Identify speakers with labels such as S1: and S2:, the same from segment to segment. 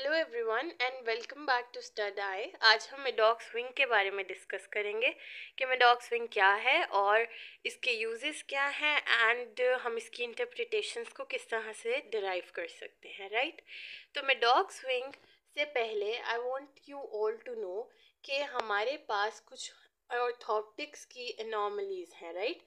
S1: Hello everyone and welcome back to stud eye. आज हम Maddox wing के बारे में डिस्कस करेंगे कि मेडॉक्स विंग क्या है और इसके यूजेस क्या हैं एंड हम इसकी इंटरप्रिटेशंस को किस तरह से डिराइव कर सकते हैं, राइट। तो मेडॉक्स विंग से पहले I want you all to know कि हमारे पास कुछ ऑर्थोप्टिक्स की एनॉमलीज हैं, राइट,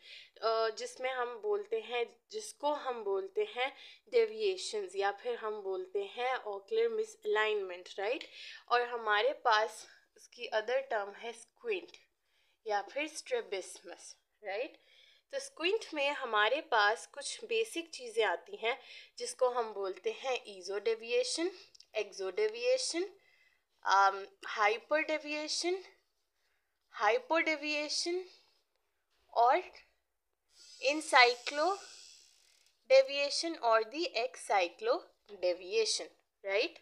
S1: जिसमें हम बोलते हैं, जिसको हम बोलते हैं डेविएशंस या फिर हम बोलते हैं ऑक्यूलर मिसअलाइनमेंट, राइट। और हमारे पास उसकी अदर टर्म है स्क्विंट या फिर स्ट्रैबिस्मस, राइट। तो स्क्विंट में हमारे पास कुछ बेसिक चीज़ें आती हैं जिसको हम बोलते हैं eso deviation, exo deviation, hyper deviation, hypo deviation और incyclo deviation or the ex-cyclo deviation, right?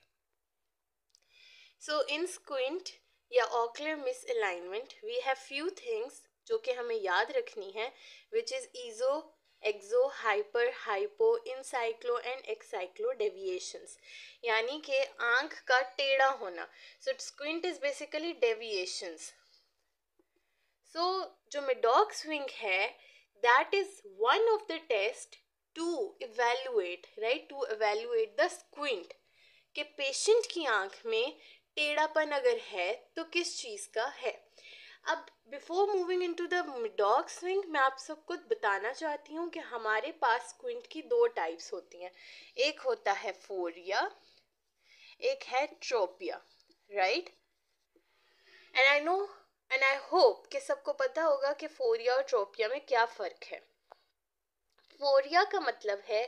S1: So in squint या ocular misalignment we have few things जो कि हमें याद रखनी है, which is iso, exo, hyper, hypo, incyclo and excyclo deviations, यानी कि आंख का टेढ़ा होना. So squint is basically deviations. So जो मेडॉक्स विंग है that is one of the test to evaluate, right, to evaluate the squint कि patient की आंख में टेढ़ापन अगर है तो किस चीज़ का है. अब before moving into the Maddox wing मैं आप सबको बताना चाहती हूँ कि हमारे पास स्क्विंट की दो टाइप्स होती हैं. एक होता है फोरिया, एक है ट्रोपिया, right. And I know and I hope कि सबको पता होगा कि फोरिया और ट्रोपिया में क्या फ़र्क है. फोरिया का मतलब है,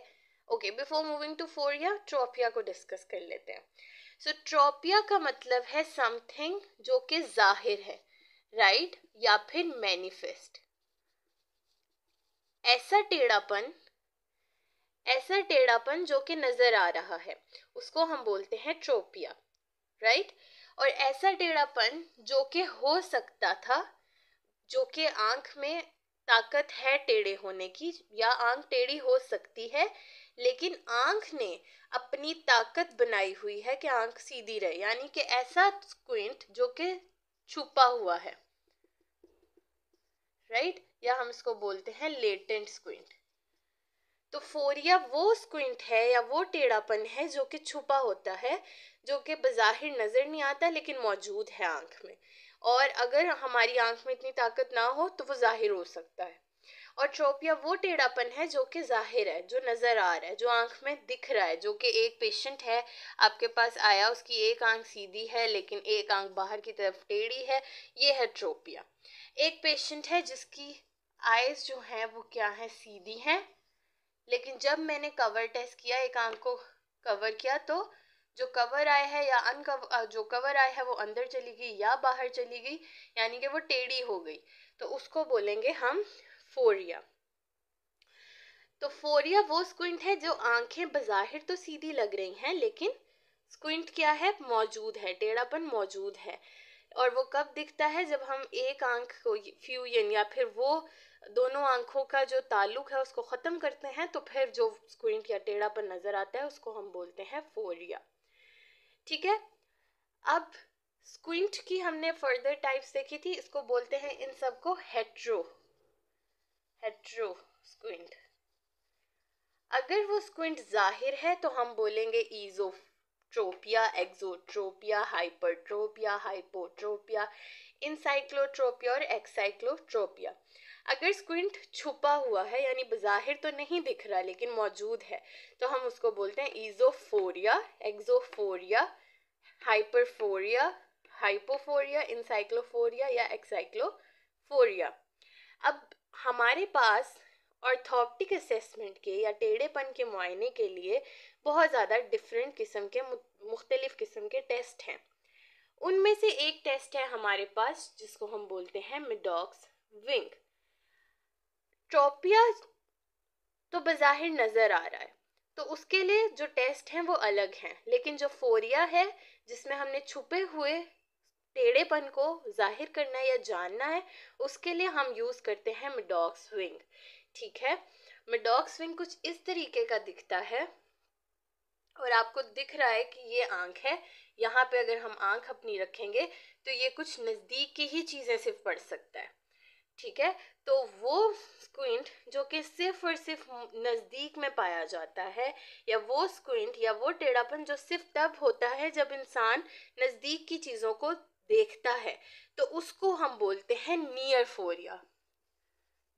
S1: okay, before moving to phoria tropia को डिस्कस कर लेते हैं. सो ट्रोपिया का मतलब है समथिंग जो कि जाहिर है, राइट, या फिर मैनिफेस्ट. ऐसा टेढ़ापन जो कि नजर आ रहा है उसको हम बोलते हैं ट्रोपिया, राइट. और ऐसा टेढ़ापन जो कि हो सकता था, जो कि आंख में ताकत है टेढ़े होने की, या आंख टेढ़ी हो सकती है लेकिन आंख ने अपनी ताकत बनाई हुई है कि आंख सीधी रहे, यानी कि ऐसा स्क्विंट जो कि छुपा हुआ है, राइट, या हम इसको बोलते हैं लेटेंट स्क्विंट. तो फोरिया वो स्क्विंट है या वो टेढ़ापन है जो कि छुपा होता है, जो कि बज़ाहिर नजर नहीं आता लेकिन मौजूद है आंख में, और अगर हमारी आंख में इतनी ताकत ना हो तो वो जाहिर हो सकता है. और ट्रोपिया वो टेढ़ापन है जो कि जाहिर है, जो नजर आ रहा है, जो आंख में दिख रहा है, जो कि एक पेशेंट है आपके पास आया, उसकी एक आंख सीधी है लेकिन एक आंख बाहर की तरफ टेढ़ी है, ये है ट्रोपिया. एक पेशेंट है जिसकी आईज जो है वो क्या है, सीधी हैं, लेकिन जब मैंने कवर टेस्ट किया, एक आंख को कवर किया, तो जो कवर आया है या जो कवर आया है वो अंदर चली गई या बाहर चली गई, यानी कि वो टेढ़ी हो गई, तो उसको बोलेंगे हम फोरिया. तो फोरिया वो स्क्विंट है जो आंखें बज़ाहिर तो सीधी लग रही हैं लेकिन स्क्विंट क्या है, मौजूद है, टेढ़ापन मौजूद है. और वो कब दिखता है, जब हम एक आंख को फ्यूजन या फिर वो दोनों आंखों का जो ताल्लुक है उसको ख़त्म करते हैं, तो फिर जो स्क्विंट या टेढ़ापन नज़र आता है उसको हम बोलते हैं फोरिया. ठीक है. अब स्क्विंट की हमने फर्दर टाइप्स देखी थी, इसको बोलते हैं इन सबको हेट्रो स्क्विंट. अगर वो स्क्विंट जाहिर है तो हम बोलेंगे ईजोट्रोपिया, एक्सोट्रोपिया, हाइपरट्रोपिया, हाइपोट्रोपिया, इनसाइक्लोट्रोपिया और एक्साइक्लोट्रोपिया. अगर स्क्विंट छुपा हुआ है यानी बज़ाहिर तो नहीं दिख रहा लेकिन मौजूद है, तो हम उसको बोलते हैं ईजोफोरिया, एक्सोफोरिया, हाइपरफोरिया, हाइपोफोरिया, इनसाइक्लोफोरिया या एक्साइक्लोफोरिया. अब हमारे पास ऑर्थोप्टिक असेसमेंट के या टेढ़ेपन के मुआयने के लिए बहुत ज़्यादा डिफरेंट किस्म के मुख्तलिफ किस्म के टेस्ट हैं. उनमें से एक टेस्ट है हमारे पास जिसको हम बोलते हैं मेडॉक्स विंग. ट्रोपिया तो बज़ाहिर नज़र आ रहा है, तो उसके लिए जो टेस्ट हैं वो अलग हैं, लेकिन जो फोरिया है जिसमें हमने छुपे हुए टेढ़ेपन को जाहिर करना है या जानना है, उसके लिए हम यूज़ करते हैं मेडॉक्स विंग. ठीक है. मेडॉक्स विंग कुछ इस तरीके का दिखता है. और आपको दिख रहा है कि ये आंख है, यहाँ पे अगर हम आंख अपनी रखेंगे तो ये कुछ नज़दीक की ही चीज़ें सिर्फ पढ़ सकता है, ठीक है। तो वो स्क्विंट जो कि सिर्फ और सिर्फ नज़दीक में पाया जाता है, या वो स्क्विंट या वो टेढ़ापन जो सिर्फ तब होता है जब इंसान नज़दीक की चीज़ों को देखता है, तो उसको हम बोलते हैं नियर फोरिया,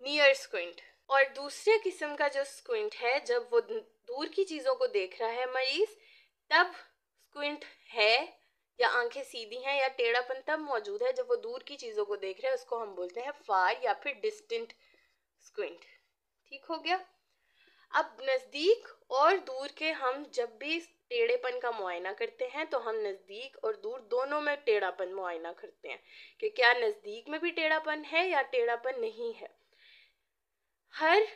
S1: नियर स्क्विंट। और दूसरे किस्म का जो स्क्विंट है, जब वो दूर की चीज़ों को देख रहा है मरीज, तब स्क्विंट है या आंखें सीधी हैं या टेढ़ापन तब मौजूद है जब वो दूर की चीज़ों को देख रहे हैं, उसको हम बोलते हैं फार या फिर डिस्टेंट स्क्विंट। ठीक हो गया। अब नज़दीक और दूर के हम जब भी टेढ़ेपन का मुआयना करते हैं तो हम नज़दीक और दूर दोनों में टेढ़ापन मुआयना करते हैं कि क्या नज़दीक में भी टेढ़ापन है या टेढ़ापन नहीं है। हर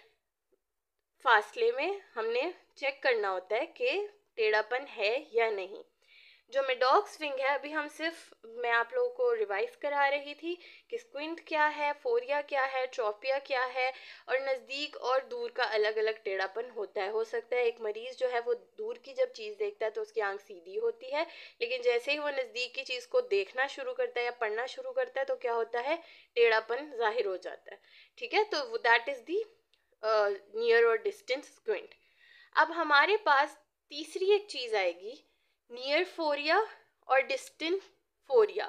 S1: फासले में हमने चेक करना होता है कि टेढ़ापन है या नहीं। जो मेडॉक्स विंग है, अभी हम सिर्फ मैं आप लोगों को रिवाइज करा रही थी कि स्क्विंट क्या है, फोरिया क्या है, ट्रोपिया क्या है, और नज़दीक और दूर का अलग अलग टेढ़ापन होता है। हो सकता है एक मरीज़ जो है वो दूर की जब चीज़ देखता है तो उसकी आंख सीधी होती है, लेकिन जैसे ही वो नज़दीक की चीज़ को देखना शुरू करता है या पढ़ना शुरू करता है तो क्या होता है, टेढ़ापन जाहिर हो जाता है। ठीक है, तो दैट इज़ दी नियर और डिस्टेंस स्क्विंट। अब हमारे पास तीसरी एक चीज़ आएगी, नियर फोरिया और डिस्टेंट फोरिया,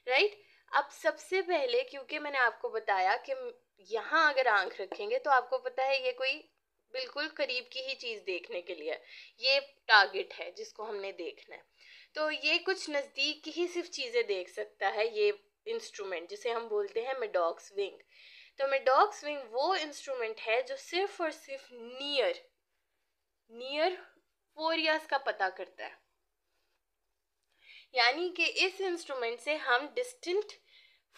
S1: राइट। अब सबसे पहले, क्योंकि मैंने आपको बताया कि यहाँ अगर आंख रखेंगे तो आपको पता है ये कोई बिल्कुल करीब की ही चीज़ देखने के लिए, ये टारगेट है जिसको हमने देखना है, तो ये कुछ नज़दीक की ही सिर्फ चीज़ें देख सकता है ये इंस्ट्रूमेंट, जिसे हम बोलते हैं मेडॉक्स विंग। तो मेडॉक्स विंग वो इंस्ट्रूमेंट है जो सिर्फ और सिर्फ नियर फोरियास का पता करता है, यानी कि इस इंस्ट्रूमेंट से हम डिस्टेंट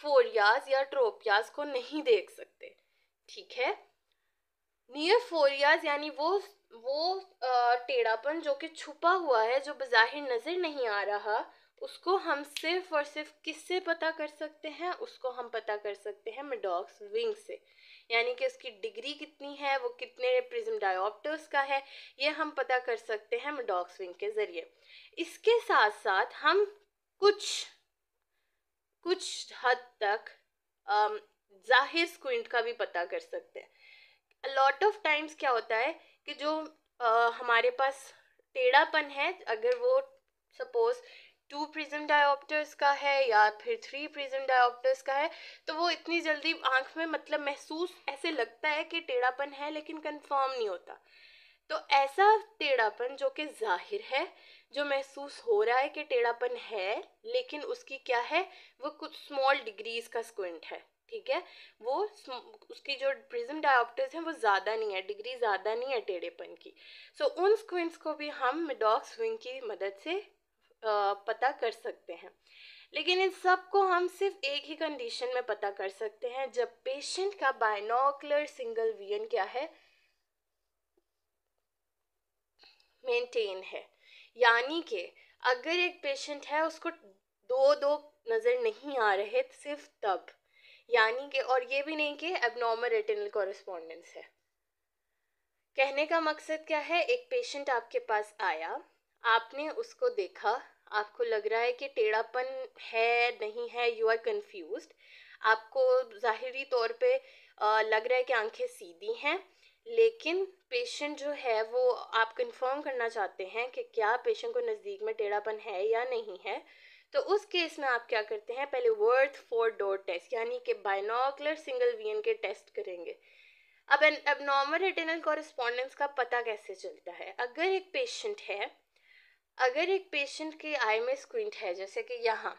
S1: फोरियाज या ट्रोपियाज को नहीं देख सकते। ठीक है, नियर फोरियाज यानी वो टेढ़ापन जो कि छुपा हुआ है, जो बज़ाहिर नजर नहीं आ रहा, उसको हम सिर्फ और सिर्फ किससे पता कर सकते हैं, उसको हम पता कर सकते हैं मेडॉक्स विंग से। यानी कि उसकी डिग्री कितनी है, वो कितने प्रिज्म डायोप्टर्स का है, ये हम पता कर सकते हैं मेडॉक्स विंग के ज़रिए। इसके साथ साथ हम कुछ हद तक जाहिर स्क्विंट का भी पता कर सकते हैं। लॉट ऑफ टाइम्स क्या होता है कि जो हमारे पास टेढ़ापन है, अगर वो सपोज 2 प्रिज्म डायोप्टर्स का है या फिर 3 प्रिज्म डायोप्टर्स का है, तो वो इतनी जल्दी आंख में मतलब महसूस ऐसे लगता है कि टेढ़ापन है, लेकिन कंफर्म नहीं होता। तो ऐसा टेढ़ापन जो कि जाहिर है, जो महसूस हो रहा है कि टेढ़ापन है, लेकिन उसकी क्या है, वो कुछ स्मॉल डिग्रीज का स्क्विंट है। ठीक है, वो उसकी जो प्रिज्म डायोप्टर्स हैं वो ज़्यादा नहीं है, डिग्री ज़्यादा नहीं है टेढ़ेपन की। सो उन स्क्विंट्स को भी हम मेडॉक्स विंग की मदद से पता कर सकते हैं। लेकिन इन सब को हम सिर्फ एक ही कंडीशन में पता कर सकते हैं, जब पेशेंट का बाइनोकुलर सिंगल विजन क्या है, मेंटेन है। यानी कि अगर एक पेशेंट है उसको दो नज़र नहीं आ रहे सिर्फ तब, यानी कि, और ये भी नहीं कि एबनॉर्मल रेटिनल कॉरेस्पॉन्डेंस है। कहने का मकसद क्या है, एक पेशेंट आपके पास आया, आपने उसको देखा, आपको लग रहा है कि टेढ़ापन है नहीं है, यू आर कंफ्यूज्ड, आपको ज़ाहिरी तौर पे लग रहा है कि आंखें सीधी हैं, लेकिन पेशेंट जो है वो आप कंफर्म करना चाहते हैं कि क्या पेशेंट को नज़दीक में टेढ़ापन है या नहीं है। तो उस केस में आप क्या करते हैं, पहले वर्थ फॉर डॉट टेस्ट यानी कि बाइनोकुलर सिंगल विजन के टेस्ट करेंगे। अब एबनॉर्मल रेटिनल कॉरेस्पॉन्डेंस का पता कैसे चलता है, अगर एक पेशेंट के आई में स्क्विंट है, जैसे कि यहाँ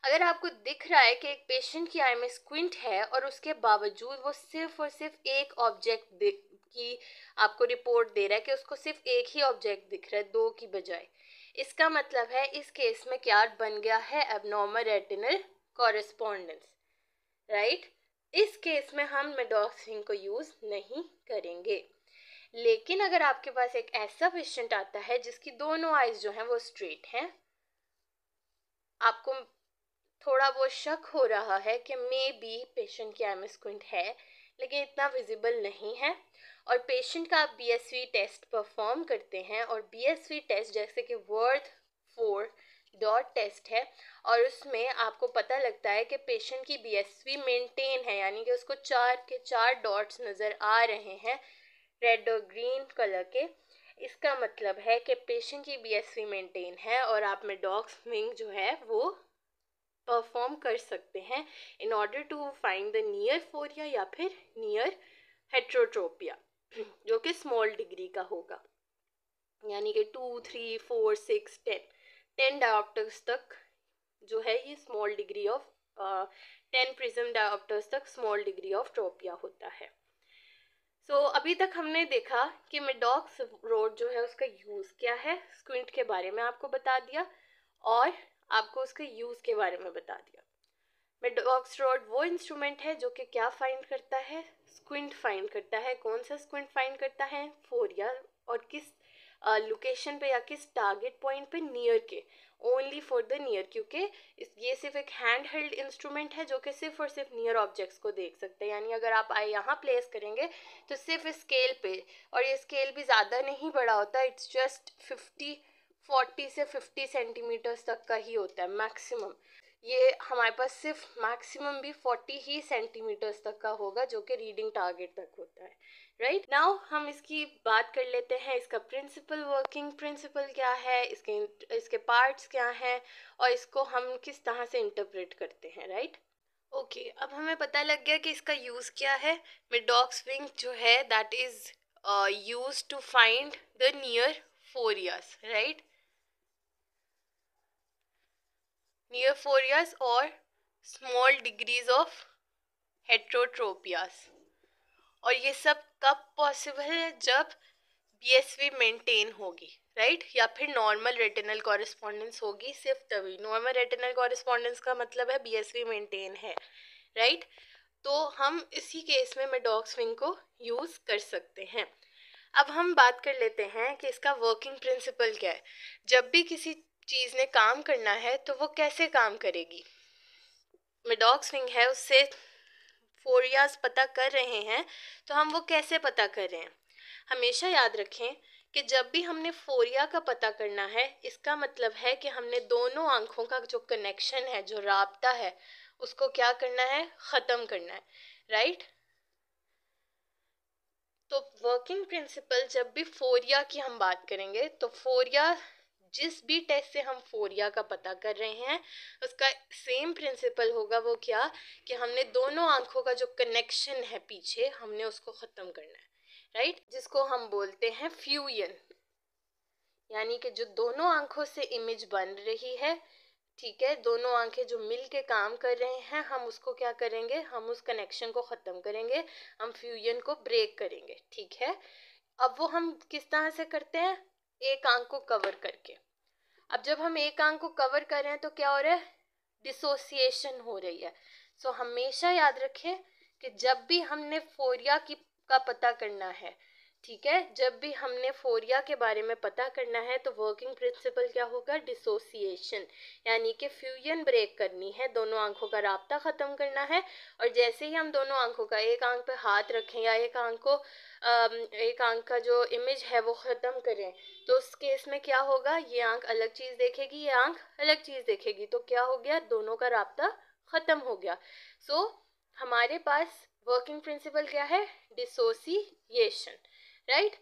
S1: अगर आपको दिख रहा है कि एक पेशेंट की आई में स्क्विंट है और उसके बावजूद वो सिर्फ और सिर्फ एक ऑब्जेक्ट की आपको रिपोर्ट दे रहा है कि उसको सिर्फ एक ही ऑब्जेक्ट दिख रहा है, दो की बजाय, इसका मतलब है इस केस में क्या बन गया है, एबनॉर्मल रेटिनल कॉरेस्पॉन्डेंस, राइट। इस केस में हम मेडॉक्स विंग को यूज नहीं करेंगे। लेकिन अगर आपके पास एक ऐसा पेशेंट आता है जिसकी दोनों आईज जो हैं वो स्ट्रेट हैं, आपको थोड़ा वो शक हो रहा है कि मे बी पेशेंट की आई में स्क्विंट है लेकिन इतना विजिबल नहीं है, और पेशेंट का आप BSV टेस्ट परफॉर्म करते हैं, और BSV टेस्ट जैसे कि वर्थ 4 डॉट टेस्ट है, और उसमें आपको पता लगता है कि पेशेंट की BSV मेंटेन है, यानी कि उसको 4 के 4 डॉट्स नज़र आ रहे हैं रेड और ग्रीन कलर के, इसका मतलब है कि पेशेंट की BSV मेंटेन है और आप मेडॉक्स विंग जो है वो परफॉर्म कर सकते हैं in order to find the near phoria या फिर नियर हेट्रोट्रोपिया, जो कि स्मॉल डिग्री का होगा, यानी कि 2, 3, 4, 6, 10 डायोप्टर्स तक जो है ये small degree of 10 prism dioptres तक स्मॉल डिग्री ऑफ ट्रोपिया होता है। अभी तक हमने देखा कि मेडॉक्स रोड जो है उसका यूज़ क्या है, स्क्विंट के बारे में आपको बता दिया और आपको उसके यूज़ के बारे में बता दिया। मेडॉक्स रोड वो इंस्ट्रूमेंट है जो कि क्या फाइंड करता है, स्क्विंट फाइंड करता है। कौन सा स्क्विंट फाइंड करता है, फोरिया, और किस लोकेशन पे या किस टारगेट पॉइंट पे, नियर के, ओनली फॉर द नियर, क्योंकि ये सिर्फ एक हैंड हेल्ड इंस्ट्रूमेंट है जो कि सिर्फ और सिर्फ नियर ऑब्जेक्ट्स को देख सकते हैं। यानी अगर आप यहाँ प्लेस करेंगे तो सिर्फ स्केल पे, और ये स्केल भी ज़्यादा नहीं बड़ा होता, इट्स जस्ट 40 से 50 सेंटीमीटर्स तक का ही होता है मैक्सिमम। ये हमारे पास सिर्फ मैक्सिमम भी 40 ही सेंटीमीटर्स तक का होगा जो कि रीडिंग टारगेट तक होता है। राइट नाउ हम इसकी बात कर लेते हैं, इसका प्रिंसिपल, वर्किंग प्रिंसिपल क्या है, इसके पार्ट्स क्या हैं और इसको हम किस तरह से इंटरप्रेट करते हैं। राइट ओके, अब हमें पता लग गया कि इसका यूज़ क्या है। मेडॉक्स विंग जो है that is use to find the near phorias, right, near phorias और स्मॉल डिग्रीज ऑफ हेट्रोट्रोपियास। और ये सब कब पॉसिबल है, जब BSV मेंटेन होगी, राइट, या फिर नॉर्मल रेटिनल कॉरेस्पॉन्डेंस होगी, सिर्फ तभी। नॉर्मल रेटिनल कॉरेस्पॉन्डेंस का मतलब है BSV मेंटेन है, राइट। तो हम इसी केस में मेडॉक्स विंग को यूज़ कर सकते हैं। अब हम बात कर लेते हैं कि इसका वर्किंग प्रिंसिपल क्या है। जब भी किसी चीज़ ने काम करना है तो वो कैसे काम करेगी। मेडॉक्स विंग है, उससे फोरियाज पता कर रहे हैं, तो हम वो कैसे पता कर रहे हैं। हमेशा याद रखें कि जब भी हमने फोरिया का पता करना है, इसका मतलब है कि हमने दोनों आंखों का जो कनेक्शन है, जो राब्ता है, उसको क्या करना है, ख़त्म करना है, राइट। तो वर्किंग प्रिंसिपल, जब भी फोरिया की हम बात करेंगे तो फोरिया, जिस भी टेस्ट से हम फोरिया का पता कर रहे हैं, उसका सेम प्रिंसिपल होगा। वो क्या, कि हमने दोनों आंखों का जो कनेक्शन है पीछे, हमने उसको ख़त्म करना है, राइट, जिसको हम बोलते हैं फ्यूजन। यानी कि जो दोनों आंखों से इमेज बन रही है, ठीक है, दोनों आंखें जो मिल के काम कर रहे हैं, हम उसको क्या करेंगे, हम उस कनेक्शन को ख़त्म करेंगे, हम फ्यूजन को ब्रेक करेंगे, ठीक है। अब वो हम किस तरह से करते हैं, एक आंख को कवर करके। अब जब हम एक आंख को कवर कर रहे हैं तो क्या हो रहा है, डिसोसिएशन हो रही है। हमेशा याद रखें कि जब भी हमने फोरिया का पता करना है, ठीक है, जब भी हमने फोरिया के बारे में पता करना है, तो वर्किंग प्रिंसिपल क्या होगा, डिसोसिएशन, यानी कि फ्यूजन ब्रेक करनी है, दोनों आंखों का राब्ता ख़त्म करना है। और जैसे ही हम दोनों आंखों का, एक आंख पे हाथ रखें या एक आंख का जो इमेज है वो ख़त्म करें, तो उस केस में क्या होगा, ये आंख अलग चीज़ देखेगी, ये आंख अलग चीज़ देखेगी, तो क्या हो गया, दोनों का राब्ता ख़त्म हो गया। हमारे पास वर्किंग प्रिंसिपल क्या है, डिसोसिएशन, राइट।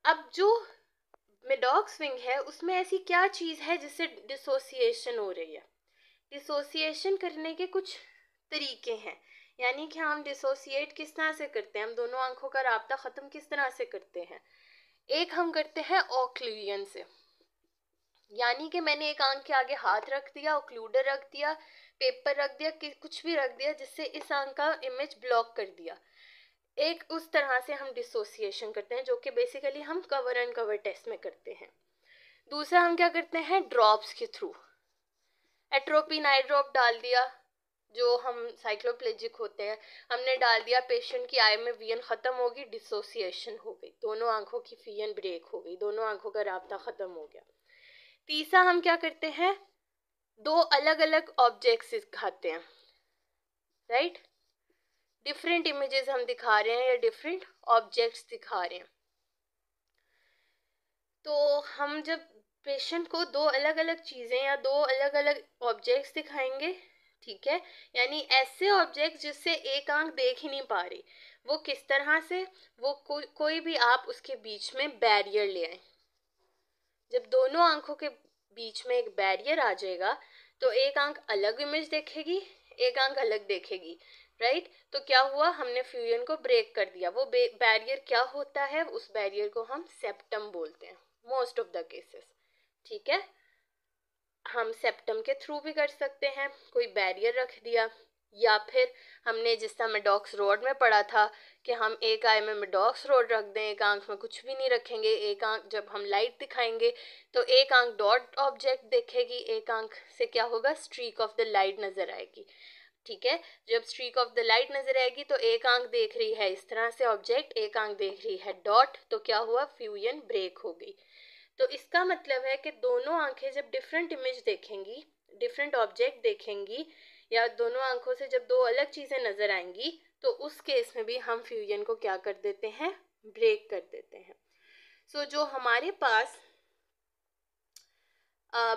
S1: अब जो मेडॉक्स विंग है उसमें ऐसी क्या चीज़ है जिससे डिसोसिएशन हो रही है। डिसोसिएशन करने के कुछ तरीके हैं, यानी कि हम डिसोसिएट किस तरह से करते हैं, हम दोनों आंखों का राब्ता ख़त्म किस तरह से करते हैं। एक हम करते हैं ओक्लूजन से, यानी कि मैंने एक आंख के आगे हाथ रख दिया, ओक्लूडर रख दिया, पेपर रख दिया, कुछ भी रख दिया जिससे इस आंख का इमेज ब्लॉक कर दिया। एक उस तरह से हम डिसोसिएशन करते हैं, जो कि बेसिकली हम कवर एंड कवर टेस्ट में करते हैं। दूसरा हम क्या करते हैं, ड्रॉप्स के थ्रू, एट्रोपिन आई ड्रॉप डाल दिया, जो हम साइक्लोप्लेजिक होते हैं, हमने डाल दिया, पेशेंट की आई में विजन ख़त्म होगी, डिसोसिएशन हो गई, दोनों आंखों की विजन ब्रेक हो गई, दोनों आंखों का राब्ता ख़त्म हो गया। तीसरा हम क्या करते हैं, दो अलग अलग ऑब्जेक्ट्स दिखाते हैं, राइट, डिफरेंट इमेजेस हम दिखा रहे हैं या डिफरेंट ऑब्जेक्ट्स दिखा रहे हैं। तो हम जब पेशेंट को दो अलग अलग चीज़ें या दो अलग अलग ऑब्जेक्ट्स दिखाएंगे, ठीक है, यानी ऐसे ऑब्जेक्ट जिससे एक आंख देख ही नहीं पा रही, वो किस तरह से, वो कोई भी आप उसके बीच में बैरियर ले आए। जब दोनों आंखों के बीच में एक बैरियर आ जाएगा तो एक आंख अलग इमेज देखेगी, एक आंख अलग देखेगी, राइट। तो क्या हुआ, हमने फ्यूजन को ब्रेक कर दिया। वो बैरियर क्या होता है, उस बैरियर को हम सेप्टम बोलते हैं मोस्ट ऑफ द केसेस, ठीक है। हम सेप्टम के थ्रू भी कर सकते हैं, कोई बैरियर रख दिया, या फिर हमने जिस तरह मेडॉक्स रोड में पढ़ा था कि हम एक आई में मेडॉक्स रोड रख दें, एक आंख में कुछ भी नहीं रखेंगे, एक आंख जब हम लाइट दिखाएंगे तो एक आंख डॉट ऑब्जेक्ट देखेगी, एक आंख से क्या होगा, स्ट्रीक ऑफ द लाइट नजर आएगी, ठीक है। जब स्ट्रीक ऑफ द लाइट नजर आएगी तो एक आंख देख रही है इस तरह से ऑब्जेक्ट, एक आंख देख रही है डॉट, तो क्या हुआ, फ्यूजन ब्रेक हो गई। तो इसका मतलब है कि दोनों आंखें जब डिफरेंट इमेज देखेंगी, डिफरेंट ऑब्जेक्ट देखेंगी, या दोनों आंखों से जब दो अलग चीजें नजर आएंगी, तो उस केस में भी हम फ्यूजन को क्या कर देते हैं, ब्रेक कर देते हैं। सो जो हमारे पास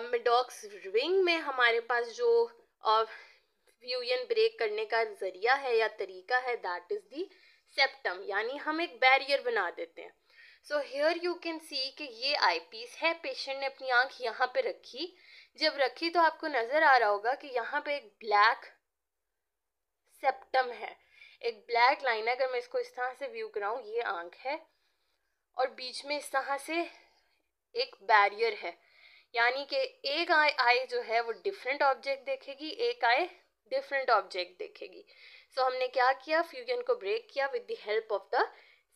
S1: मेडॉक्स रिंग में हमारे पास जो फ्यूजन ब्रेक करने का जरिया है या तरीका है, दैट इज दी सेप्टम, यानी हम एक बैरियर बना देते हैं। So here you can see कि ये आई पीस है, पेशेंट ने अपनी आंख यहाँ पे रखी, जब रखी तो आपको नजर आ रहा होगा कि यहाँ पे एक ब्लैक सेप्टम है, एक ब्लैक लाइन है। अगर मैं इसको इस तरह से व्यू कराऊं, ये आंख है और बीच में इस तरह से एक बैरियर है, यानी कि एक आई जो है वो डिफरेंट ऑब्जेक्ट देखेगी, एक आई डिफरेंट ऑब्जेक्ट देखेगी। सो हमने क्या किया, फ्यूजन को ब्रेक किया with the help of the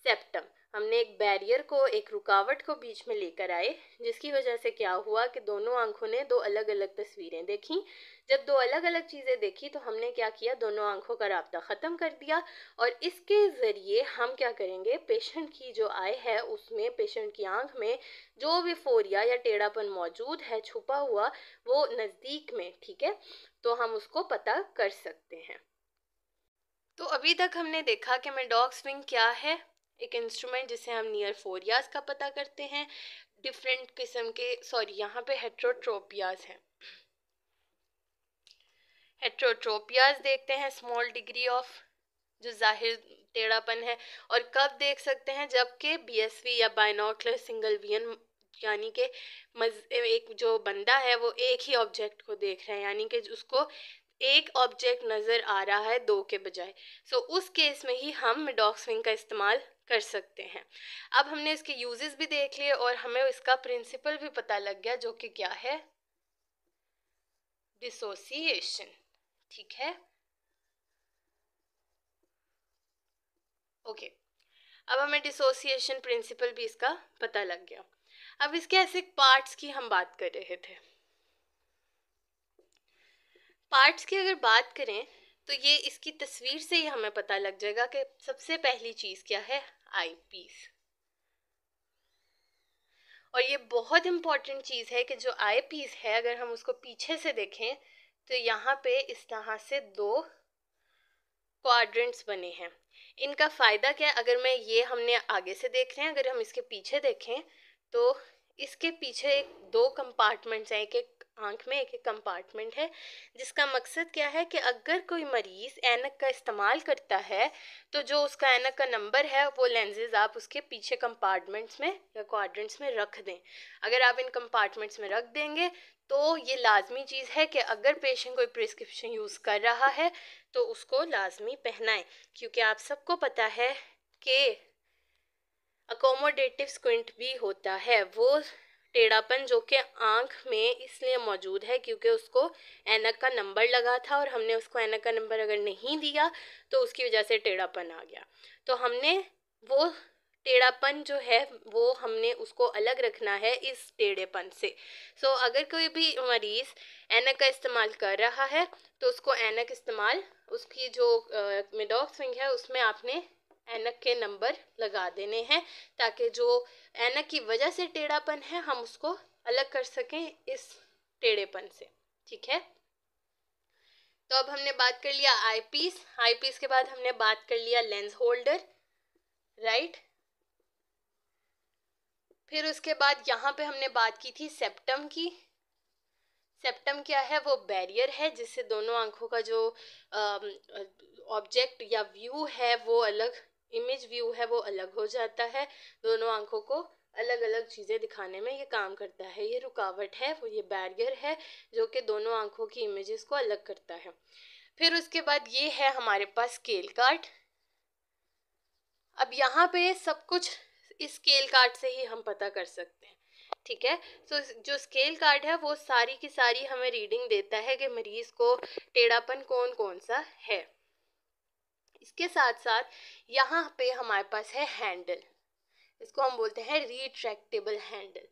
S1: septum. हमने एक बैरियर को, एक रुकावट को बीच में लेकर आए, जिसकी वजह से क्या हुआ कि दोनों आंखों ने दो अलग अलग तस्वीरें देखी। जब दो अलग अलग चीज़ें देखी तो हमने क्या किया, दोनों आंखों का राब्ता ख़त्म कर दिया, और इसके ज़रिए हम क्या करेंगे, पेशेंट की जो आई है उसमें, पेशेंट की आंख में जो भी फोरिया या टेढ़ापन मौजूद है छुपा हुआ, वो नज़दीक में, ठीक है, तो हम उसको पता कर सकते हैं। तो अभी तक हमने देखा कि मेडॉक्स विंग क्या है, एक इंस्ट्रूमेंट जिसे हम नियर फोरियाज का पता करते हैं, डिफरेंट किस्म के, सॉरी यहाँ पे हेट्रोट्रोपियाज हैं, हेट्रोट्रोपियाज देखते हैं, स्मॉल डिग्री ऑफ जो जाहिर टेढ़ापन है, और कब देख सकते हैं, जबकि बीएसवी या बाइनोकुलर सिंगल विजन, यानी कि एक जो बंदा है वो एक ही ऑब्जेक्ट को देख रहा है, यानी कि उसको एक ऑब्जेक्ट नज़र आ रहा है दो के बजाय। सो उस केस में ही हम मेडॉक्स विंग का इस्तेमाल कर सकते हैं। अब हमने इसके यूजेस भी देख लिए और हमें इसका प्रिंसिपल भी पता लग गया, जो कि क्या है, डिसोसिएशन, ठीक है, ओके। अब हमें डिसोसिएशन प्रिंसिपल भी इसका पता लग गया। अब इसके ऐसे पार्ट्स की हम बात कर रहे थे। पार्ट्स की अगर बात करें तो ये इसकी तस्वीर से ही हमें पता लग जाएगा कि सबसे पहली चीज़ क्या है, आई पीस। और ये बहुत इम्पॉर्टेंट चीज़ है कि जो आई पीस है, अगर हम उसको पीछे से देखें तो यहाँ पे इस तरह से दो क्वाड्रेंट्स बने हैं। इनका फ़ायदा क्या है, अगर मैं ये हमने आगे से देख रहे हैं, अगर हम इसके पीछे देखें तो इसके पीछे एक दो कंपार्टमेंट्स हैं, एक एक आंख में एक एक कंपार्टमेंट है, जिसका मकसद क्या है कि अगर कोई मरीज़ ऐनक का इस्तेमाल करता है तो जो उसका ऐनक का नंबर है वो लेंसेज आप उसके पीछे कंपार्टमेंट्स में या क्वाड्रेंट्स में रख दें। अगर आप इन कंपार्टमेंट्स में रख देंगे तो ये लाजमी चीज़ है कि अगर पेशेंट कोई प्रिस्क्रिप्शन यूज़ कर रहा है तो उसको लाजमी पहनाएं, क्योंकि आप सबको पता है कि अकोमोडेटिव स्क्विंट भी होता है, वो टेढ़ापन जो कि आंख में इसलिए मौजूद है क्योंकि उसको ऐनक का नंबर लगा था और हमने उसको ऐनक का नंबर अगर नहीं दिया तो उसकी वजह से टेढ़ापन आ गया। तो हमने वो टेढ़ापन जो है वो हमने उसको अलग रखना है इस टेढ़ेपन से। सो अगर कोई भी मरीज़ ऐनक का इस्तेमाल कर रहा है तो उसको ऐनक इस्तेमाल, उसकी जो मेडॉक्स विंग है उसमें आपने ऐनक के नंबर लगा देने हैं, ताकि जो ऐनक की वजह से टेढ़ापन है हम उसको अलग कर सकें इस टेढ़ेपन से, ठीक है। तो अब हमने बात कर लिया आई पीस, आई पीस के बाद हमने बात कर लिया लेंस होल्डर, राइट। फिर उसके बाद यहाँ पे हमने बात की थी सेप्टम की। सेप्टम क्या है? वो बैरियर है जिससे दोनों आंखों का जो ऑब्जेक्ट या व्यू है वो अलग, इमेज व्यू है वो अलग हो जाता है। दोनों आंखों को अलग अलग चीज़ें दिखाने में ये काम करता है। ये रुकावट है, वो ये बैरियर है जो कि दोनों आंखों की इमेजेस को अलग करता है। फिर उसके बाद ये है हमारे पास स्केल कार्ड। अब यहाँ पे सब कुछ इस स्केल कार्ड से ही हम पता कर सकते हैं, ठीक है। तो जो स्केल कार्ड है वो सारी की सारी हमें रीडिंग देता है कि मरीज को टेढ़ापन कौन कौन सा है। इसके साथ साथ यहाँ पे हमारे पास है हैंडल, इसको हम बोलते हैं रिट्रैक्टेबल हैंडल।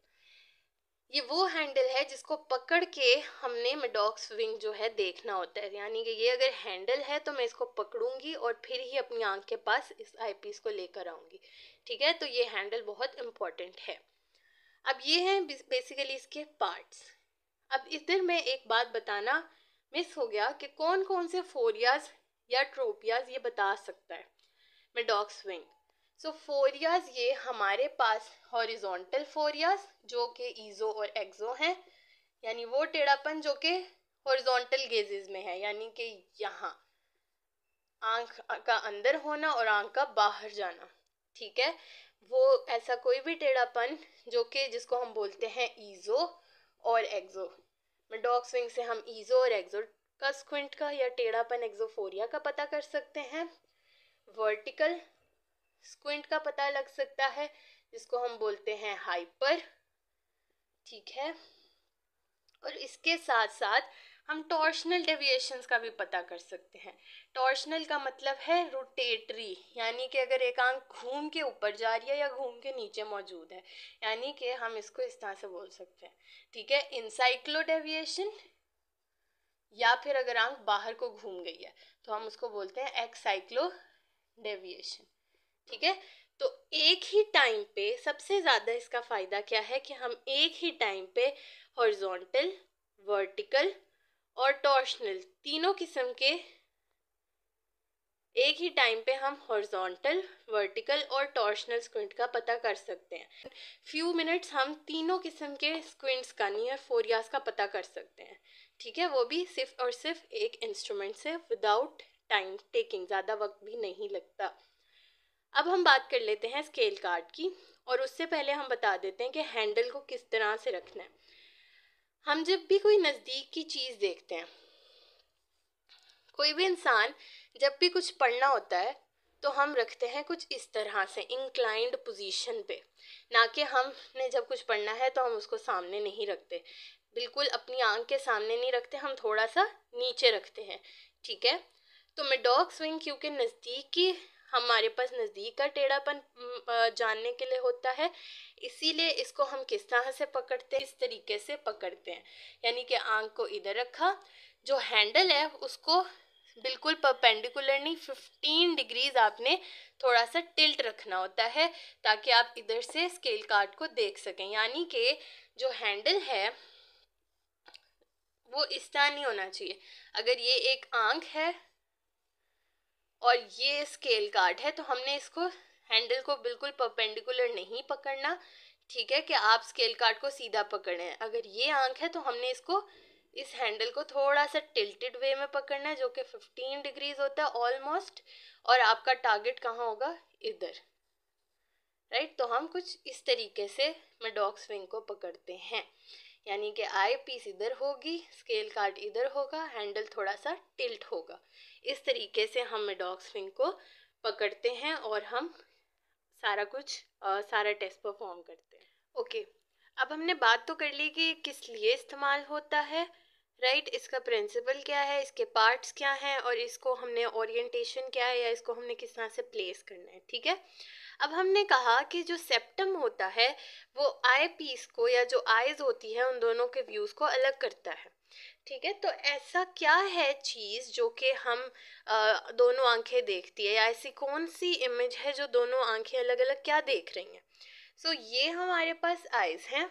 S1: ये वो हैंडल है जिसको पकड़ के हमने मेडॉक्स विंग जो है देखना होता है, यानी कि ये अगर हैंडल है तो मैं इसको पकड़ूंगी और फिर ही अपनी आंख के पास इस आईपीस को लेकर आऊंगी, ठीक है। तो ये हैंडल बहुत इंपॉर्टेंट है। अब ये हैं बेसिकली इसके पार्ट्स। अब इधर में एक बात बताना मिस हो गया कि कौन कौन से फोरियाज या ट्रोपियाज ये बता सकता है मेडॉक्स विंग। सो फोरियाज ये हमारे पास हॉरिजॉन्टल फोरियाज जो कि ईजो और एक्सो हैं, यानी वो टेढ़ापन जो कि हॉरिजॉन्टल गेजेस में है, यानी कि यहाँ आंख का अंदर होना और आंख का बाहर जाना, ठीक है। वो ऐसा कोई भी टेढ़ापन जो कि जिसको हम बोलते हैं ईजो और एक्सो। मेडॉक्स विंग से हम ईजो और एक्सो का स्क्विंट का या टेढ़ापन एक्सोफोरिया का पता कर सकते हैं। वर्टिकल स्क्विंट का पता लग सकता है जिसको हम बोलते हैं हाइपर, ठीक है। और इसके साथ साथ हम टॉर्शनल डेविएशंस का भी पता कर सकते हैं। टॉर्शनल का मतलब है रोटेटरी, यानी कि अगर एक आंख घूम के ऊपर जा रही है या घूम के नीचे मौजूद है, यानी कि हम इसको इस तरह से बोल सकते हैं, ठीक है। इनसाइक्लो डेविएशन, या फिर अगर आंख बाहर को घूम गई है तो हम उसको बोलते हैं एक्साइक्लो डेविएशन, ठीक है। तो एक ही टाइम पे सबसे ज़्यादा इसका फ़ायदा क्या है कि हम एक ही टाइम पे हॉरिजॉन्टल, वर्टिकल और टॉर्शनल तीनों किस्म के एक ही टाइम पे हम हॉरिजॉन्टल, वर्टिकल और टॉर्शनल स्क्विंट का पता कर सकते हैं। फ्यू मिनट्स हम तीनों किस्म के स्क्विंट्स का, नियर फोरियाज का पता कर सकते हैं, ठीक है। वो भी सिर्फ और सिर्फ एक इंस्ट्रूमेंट से, विदाउट टाइम टेकिंग, ज़्यादा वक्त भी नहीं लगता। अब हम बात कर लेते हैं स्केल कार्ड की, और उससे पहले हम बता देते हैं कि हैंडल को किस तरह से रखना है। हम जब भी कोई नज़दीक की चीज़ देखते हैं, कोई भी इंसान जब भी कुछ पढ़ना होता है तो हम रखते हैं कुछ इस तरह से इंक्लाइंड पोजीशन पे, ना कि हमने जब कुछ पढ़ना है तो हम उसको सामने नहीं रखते, बिल्कुल अपनी आंख के सामने नहीं रखते, हम थोड़ा सा नीचे रखते हैं, ठीक है। तो मेडॉक्स विंग क्योंकि नज़दीक की, हमारे पास नज़दीक का टेढ़ापन जानने के लिए होता है, इसीलिए इसको हम किस तरह से पकड़ते हैं, इस तरीके से पकड़ते हैं, यानी कि आंख को इधर रखा, जो हैंडल है उसको बिल्कुल परपेंडिकुलर नहीं, 15 डिग्रीज आपने थोड़ा सा टिल्ट रखना होता है ताकि आप इधर से स्केल कार्ड को देख सकें। यानी कि जो हैंडल है वो इस तरह नहीं होना चाहिए। अगर ये एक आंख है और ये स्केल कार्ड है तो हमने इसको हैंडल को बिल्कुल परपेंडिकुलर नहीं पकड़ना, ठीक है, कि आप स्केल कार्ड को सीधा पकड़े। अगर ये आंख है तो हमने इसको, इस हैंडल को थोड़ा सा टिल्टेड वे में पकड़ना है जो कि 15 डिग्रीज होता है ऑलमोस्ट, और आपका टारगेट कहाँ होगा, इधर, राइट। तो हम कुछ इस तरीके से मेडॉक्स विंग को पकड़ते हैं, यानी कि आई पीस इधर होगी, स्केल कार्ड इधर होगा, हैंडल थोड़ा सा टिल्ट होगा। इस तरीके से हम मेडॉक्स विंग को पकड़ते हैं और हम सारा कुछ सारा टेस्ट परफॉर्म करते हैं। ओके, अब हमने बात तो कर ली कि किस लिए इस्तेमाल होता है, राइट, इसका प्रिंसिपल क्या है, इसके पार्ट्स क्या हैं, और इसको हमने ओरिएंटेशन क्या है या इसको हमने किस तरह से प्लेस करना है, ठीक है। अब हमने कहा कि जो सेप्टम होता है वो आई पीस को, या जो आईज होती है उन दोनों के व्यूज़ को अलग करता है, ठीक है। तो ऐसा क्या है चीज़ जो कि हम दोनों आंखें देखती है, या ऐसी कौन सी इमेज है जो दोनों आंखें अलग अलग क्या देख रही हैं। सो ये हमारे पास आईज हैं,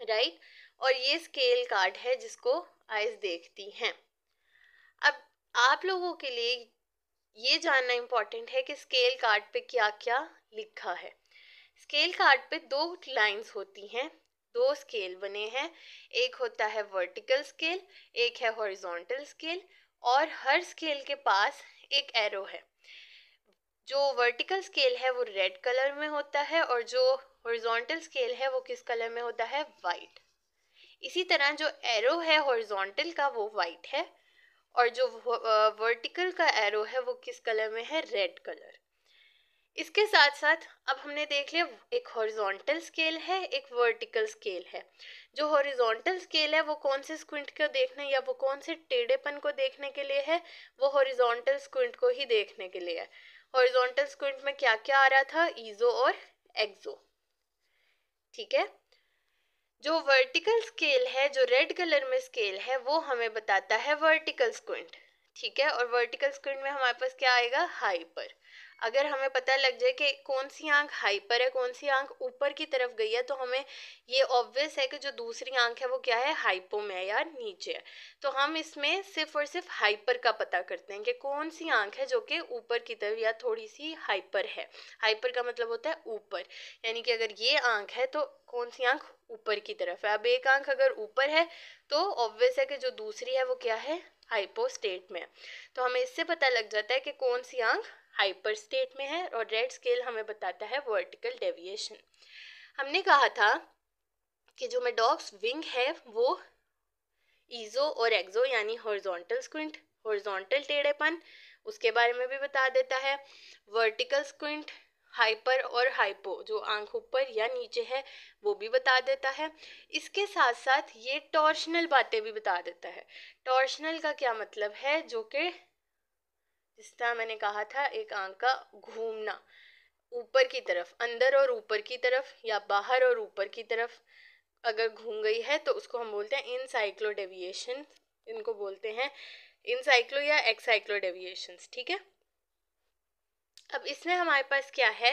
S1: राइट, और ये स्केल कार्ड है जिसको आईज देखती हैं। अब आप लोगों के लिए ये जानना इम्पोर्टेंट है कि स्केल कार्ड पे क्या क्या लिखा है। स्केल कार्ड पे दो लाइंस होती हैं, दो स्केल बने हैं, एक होता है वर्टिकल स्केल, एक है हॉरिजॉन्टल स्केल, और हर स्केल के पास एक एरो है। जो वर्टिकल स्केल है वो रेड कलर में होता है और जो हॉरिजॉन्टल स्केल है वो किस कलर में होता है, वाइट। इसी तरह जो एरो है हॉरिजॉन्टल का वो वाइट है और जो वर्टिकल का एरो है वो किस कलर में है, रेड कलर। इसके साथ साथ अब हमने देख लिया एक हॉरिजॉन्टल स्केल है, एक वर्टिकल स्केल है। जो हॉरिजॉन्टल स्केल है वो कौन से स्क्विंट को देखने या वो कौन से टेढ़ेपन को देखने के लिए है, वो हॉरिजॉन्टल स्क्विंट को ही देखने के लिए है। हॉरिजॉन्टल स्क्विंट में क्या क्या आ रहा था, ईजो और एक्सो, ठीक है। जो वर्टिकल स्केल है, जो रेड कलर में स्केल है, वो हमें बताता है वर्टिकल स्क्विंट, ठीक है। और वर्टिकल स्क्विंट में हमारे पास क्या आएगा, हाइपर। अगर हमें पता लग जाए कि कौन सी आंख हाइपर है, कौन सी आंख ऊपर की तरफ गई है, तो हमें ये ऑब्वियस है कि जो दूसरी आंख है वो क्या है, हाइपो में या नीचे है। तो हम इसमें सिर्फ और सिर्फ हाइपर का पता करते हैं कि कौन सी आंख है जो कि ऊपर की तरफ या थोड़ी सी हाइपर है। हाइपर का मतलब होता है ऊपर, यानी कि अगर ये आंख है तो कौन सी आंख ऊपर की तरफ है। अब एक आंख अगर ऊपर है तो ऑब्वियस है कि जो दूसरी है वो क्या है, हाइपो स्टेट में है। तो हमें इससे पता लग जाता है कि कौन सी आंख हाइपर स्टेट में है। और रेड स्केल हमें बताता है वर्टिकल डेविएशन। हमने कहा था कि जो मेडॉक्स विंग है वो ईजो और एक्सो यानी हॉरिजॉन्टल स्क्विंट, हॉरिजॉन्टल टेढ़ेपन, उसके बारे में भी बता देता है। वर्टिकल स्क्विंट, हाइपर और हाइपो, जो आंख ऊपर या नीचे है, वो भी बता देता है। इसके साथ साथ ये टॉर्शनल बातें भी बता देता है। टॉर्शनल का क्या मतलब है, जो कि जिस तरह मैंने कहा था एक आंख का घूमना ऊपर की तरफ, अंदर और ऊपर की तरफ या बाहर और ऊपर की तरफ अगर घूम गई है तो उसको हम बोलते हैं इनसाइक्लो डेविएशन, इनको बोलते हैं इनसाइक्लो या एक्साइक्लो डेविएशंस, ठीक है। अब इसमें हमारे पास क्या है,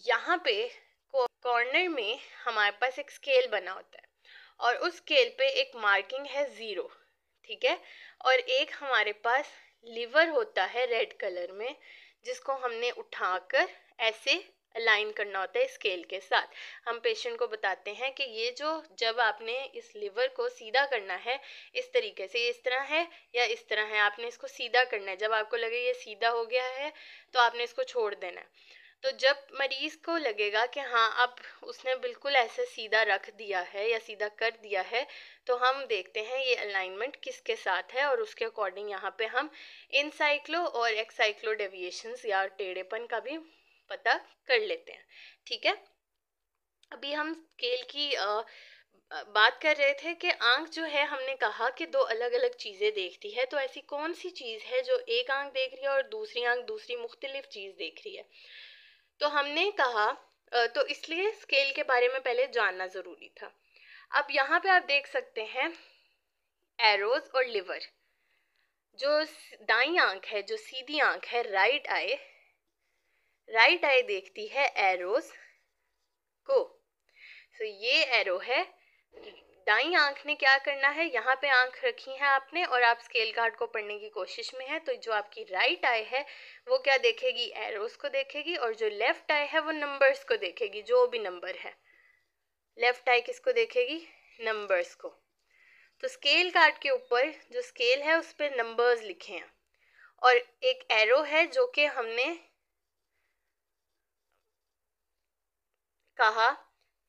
S1: यहाँ पे कॉर्नर में हमारे पास एक स्केल बना होता है और उस स्केल पे एक मार्किंग है 0, ठीक है। और एक हमारे पास लीवर होता है रेड कलर में, जिसको हमने उठाकर ऐसे अलाइन करना होता है स्केल के साथ। हम पेशेंट को बताते हैं कि ये जो जब आपने इस लीवर को सीधा करना है इस तरीके से, इस तरह है या इस तरह है, आपने इसको सीधा करना है। जब आपको लगे ये सीधा हो गया है तो आपने इसको छोड़ देना है। तो जब मरीज को लगेगा कि हाँ अब उसने बिल्कुल ऐसे सीधा रख दिया है या सीधा कर दिया है, तो हम देखते हैं ये अलाइनमेंट किसके साथ है और उसके अकॉर्डिंग यहाँ पे हम इनसाइक्लो और एक्साइक्लो डेविएशंस या टेढ़ेपन का भी पता कर लेते हैं, ठीक है। अभी हम स्केल की बात कर रहे थे कि आंख जो है, हमने कहा कि दो अलग अलग चीज़ें देखती है। तो ऐसी कौन सी चीज़ है जो एक आंख देख रही है और दूसरी आंख दूसरी मुख्तलिफ चीज़ देख रही है। तो हमने कहा तो इसलिए स्केल के बारे में पहले जानना ज़रूरी था। अब यहाँ पे आप देख सकते हैं एरोज और लिवर। जो दाईं आंख है, जो सीधी आंख है, राइट आई देखती है एरोज को। तो ये एरो है, दाईं आंख ने क्या करना है, यहाँ पे आंख रखी है आपने और आप स्केल कार्ड को पढ़ने की कोशिश में है। तो जो आपकी राइट आई है वो क्या देखेगी, एरोस को देखेगी, और जो लेफ्ट आई है वो नंबर्स को देखेगी, जो भी नंबर है। लेफ्ट आई किसको देखेगी, नंबर्स को। तो स्केल कार्ड के ऊपर जो स्केल है उस पर नंबर्स लिखे हैं और एक एरो है जो कि हमने कहा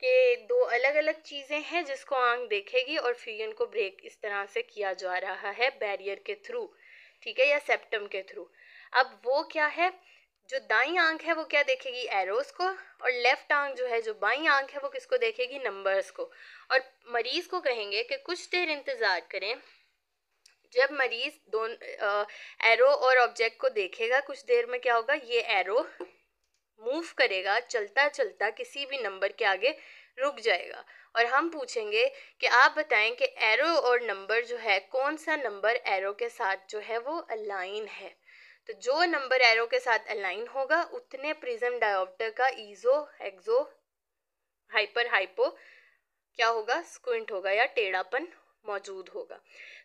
S1: कि दो अलग अलग चीज़ें हैं जिसको आंख देखेगी और फिर इनको ब्रेक इस तरह से किया जा रहा है बैरियर के थ्रू, ठीक है, या सेप्टम के थ्रू। अब वो क्या है, जो दाईं आंख है वो क्या देखेगी, एरोस को, और लेफ्ट आंख जो है, जो बाईं आंख है, वो किसको देखेगी, नंबर्स को। और मरीज को कहेंगे कि कुछ देर इंतज़ार करें। जब मरीज दोनों एरो और ऑब्जेक्ट को देखेगा, कुछ देर में क्या होगा, ये एरो मूव करेगा, चलता चलता किसी भी नंबर के आगे रुक जाएगा और हम पूछेंगे कि आप बताएं कि एरो और नंबर जो है, कौन सा नंबर एरो के साथ जो है वो अलाइन है। तो जो नंबर एरो के साथ अलाइन होगा उतने प्रिज्म डायोप्टर का ईजो, एक्सो, हाइपर, हाइपो क्या होगा, स्क्विंट होगा या टेढ़ापन मौजूद होगा।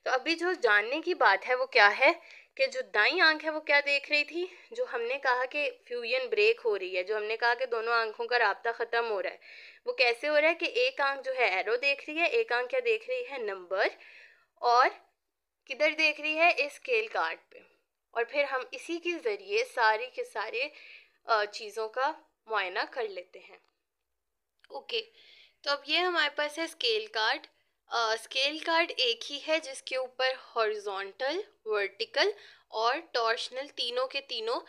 S1: तो अभी जो जानने की बात है वो क्या है कि जो दाईं आंख है वो क्या देख रही थी, जो हमने कहा कि फ्यूजन ब्रेक हो रही है, जो हमने कहा कि दोनों आंखों का राब्ता ख़त्म हो रहा है, वो कैसे हो रहा है कि एक आंख जो है एरो देख रही है, एक आंख क्या देख रही है, नंबर, और किधर देख रही है, इस स्केल कार्ड पे। और फिर हम इसी के ज़रिए सारे के सारे चीज़ों का मुआयना कर लेते हैं। ओके, तो अब ये हमारे पास है स्केल कार्ड। स्केल कार्ड एक ही है जिसके ऊपर हॉरिजॉन्टल, वर्टिकल और टॉर्शनल तीनों के तीनों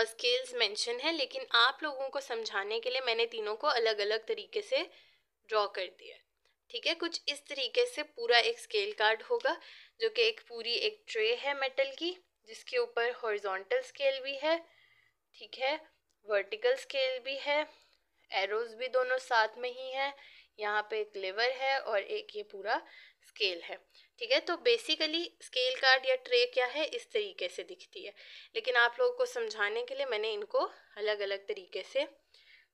S1: स्केल्स मेंशन है, लेकिन आप लोगों को समझाने के लिए मैंने तीनों को अलग अलग तरीके से ड्रॉ कर दिया। ठीक है, कुछ इस तरीके से पूरा एक स्केल कार्ड होगा, जो कि एक पूरी एक ट्रे है मेटल की, जिसके ऊपर हॉरिजॉन्टल स्केल भी है, ठीक है, वर्टिकल स्केल भी है, एरोज भी दोनों साथ में ही है, यहाँ पे एक लिवर है और एक ये पूरा स्केल है। ठीक है, तो बेसिकली स्केल कार्ड या ट्रे क्या है, इस तरीके से दिखती है, लेकिन आप लोगों को समझाने के लिए मैंने इनको अलग अलग तरीके से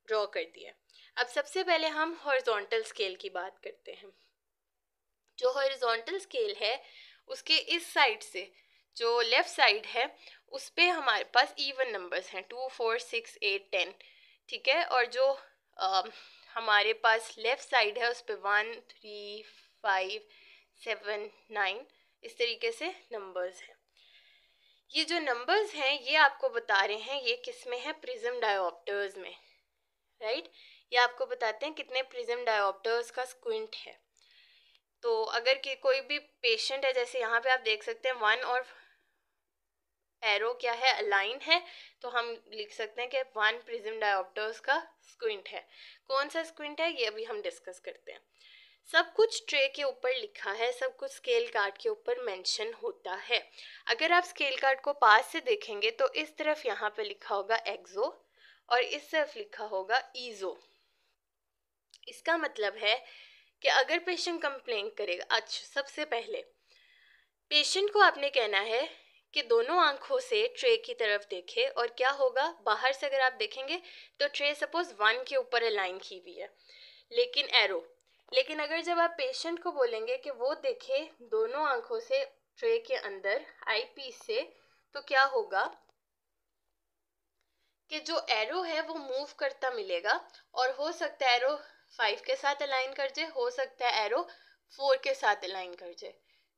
S1: ड्रॉ कर दिया। अब सबसे पहले हम हॉरिजॉन्टल स्केल की बात करते हैं। जो हॉरिजॉन्टल स्केल है उसके इस साइड से जो लेफ्ट साइड है उस पे हमारे पास इवन नंबर्स हैं 2, 4, 6, 8, 10। ठीक है, और जो हमारे पास लेफ्ट साइड है उस पे 1, 3, 5, 7, 9 इस तरीके से नंबर्स हैं। ये जो नंबर्स हैं ये आपको बता रहे हैं ये किस में है, प्रिज्म डायोप्टर्स में, राइट। ये आपको बताते हैं कितने प्रिज्म डायोप्टर्स का स्क्विंट है। तो अगर कि कोई भी पेशेंट है, जैसे यहाँ पे आप देख सकते हैं 1 और एरो क्या है, अलाइन है, तो हम लिख सकते हैं कि 1 प्रिज्म डायोप्टर्स का स्क्विंट है। कौन सा स्क्विंट है ये अभी हम डिस्कस करते हैं। सब कुछ ट्रे के ऊपर लिखा है, सब कुछ स्केल कार्ड के ऊपर मेंशन होता है। अगर आप स्केल कार्ड को पास से देखेंगे तो इस तरफ यहाँ पे लिखा होगा एक्सो और इस तरफ लिखा होगा ईजो। इसका मतलब है कि अगर पेशेंट कंप्लेन करेगा, अच्छा सबसे पहले पेशेंट को आपने कहना है कि दोनों आंखों से ट्रे की तरफ देखे, और क्या होगा, बाहर से अगर आप देखेंगे तो ट्रे सपोज 1 के ऊपर अलाइन की हुई है लेकिन एरो, लेकिन अगर जब आप पेशेंट को बोलेंगे कि वो देखे दोनों आंखों से ट्रे के अंदर आई पीस से, तो क्या होगा कि जो एरो है वो मूव करता मिलेगा, और हो सकता है एरो 5 के साथ अलाइन कर जाए, हो सकता है एरो 4 के साथ अलाइन कर जाए।